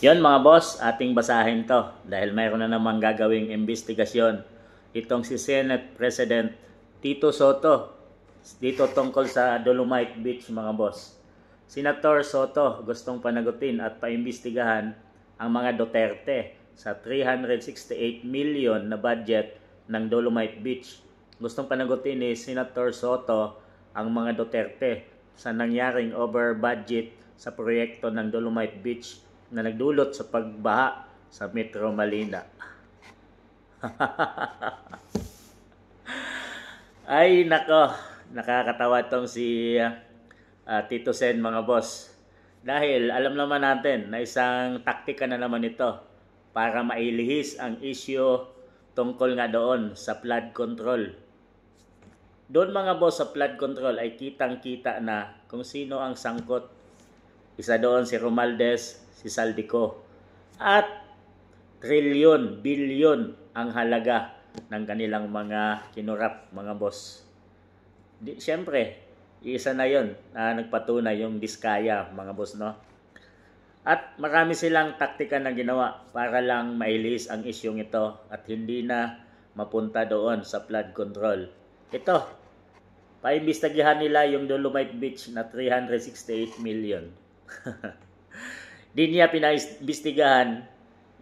Yon mga boss, ating basahin to dahil mayroon na namang gagawing investigasyon itong si Senate President Tito Soto dito tungkol sa Dolomite Beach mga boss. Senator Soto gustong panagutin at paimbestigahan ang mga Duterte sa 368 million na budget ng Dolomite Beach. Gustong panagutin ni Senator Soto ang mga Duterte sa nangyaring over budget sa proyekto ng Dolomite Beach na nagdulot sa pagbaha sa Metro Manila. Ay nako, nakakatawa tong si Tito Sen mga boss. Dahil alam naman natin na isang taktika na naman ito para mailihis ang issue tungkol nga doon sa flood control. Doon mga boss sa flood control ay kitang-kita na kung sino ang sangkot. Isa doon si Romualdez, si Saldico. At trilyon, bilyon ang halaga ng kanilang mga kinurap mga boss. Siyempre, isa na yon na nagpatunay yung Diskaya mga boss no. At marami silang taktika na ginawa para lang mailis ang isyong ito at hindi na mapunta doon sa flood control. Ito, paimbestigahan nila yung Dolomite Beach na 368 million. Di niya pinaimbestigahan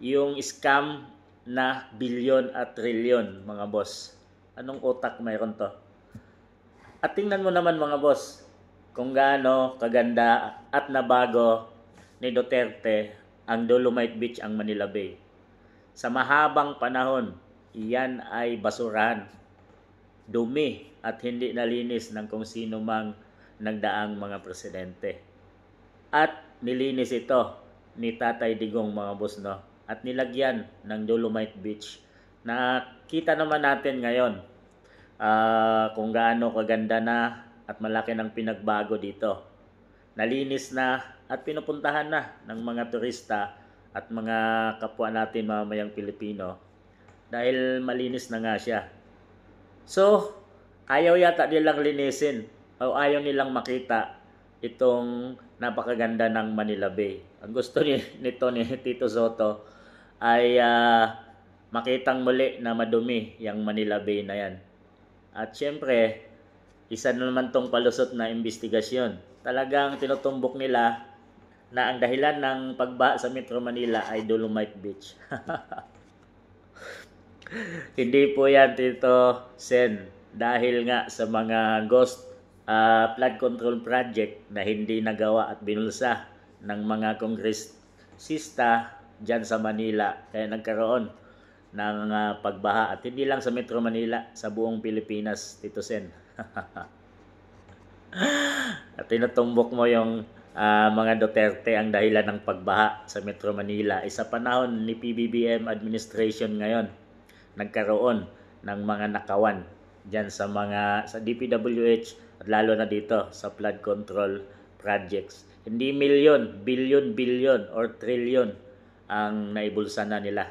yung scam na bilyon at trilyon mga boss. Anong utak mayroon to? At tingnan mo naman mga boss kung gaano kaganda at nabago ni Duterte ang Dolomite Beach ang Manila Bay. Sa mahabang panahon, iyan ay basurahan, dumi at hindi nalinis ng kung sino mang nagdaang mga presidente. At nilinis ito ni Tatay Digong mga boss no. At nilagyan ng Dolomite Beach na kita naman natin ngayon kung gaano kaganda na at malaki ng pinagbago dito. Nalinis na at pinupuntahan na ng mga turista at mga kapwa natin mamamayang Pilipino dahil malinis na nga siya. So, ayaw yata nilang linisin o ayaw nilang makita itong napakaganda ng Manila Bay. Ang gusto nito ni Tito Soto ay makitang muli na madumi yung Manila Bay na yan. At syempre, isa na naman tong palusot na investigasyon. Talagang tinutumbok nila na ang dahilan ng pagbaha sa Metro Manila ay Dolomite Beach. Hindi po yan Tito Sen dahil nga sa mga ghost flood control project na hindi nagawa at binulsa ng mga kongresista dyan sa Manila. Kaya nagkaroon ng pagbaha at hindi lang sa Metro Manila, sa buong Pilipinas, Tito Sen. At tinutumbok mo yung mga Duterte ang dahilan ng pagbaha sa Metro Manila. Sa panahon ni PBBM administration ngayon, nagkaroon ng mga nakawan dyan sa DPWH at lalo na dito sa flood control projects. Hindi milyon, bilyon or trilyon ang naibulsa na nila.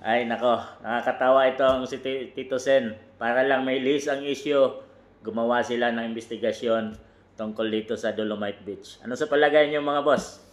Ay nako, nakakatawa itong si Tito Sen. Para lang may list ang issue, gumawa sila ng investigasyon tungkol dito sa Dolomite Beach. Ano sa palagay niyo mga boss?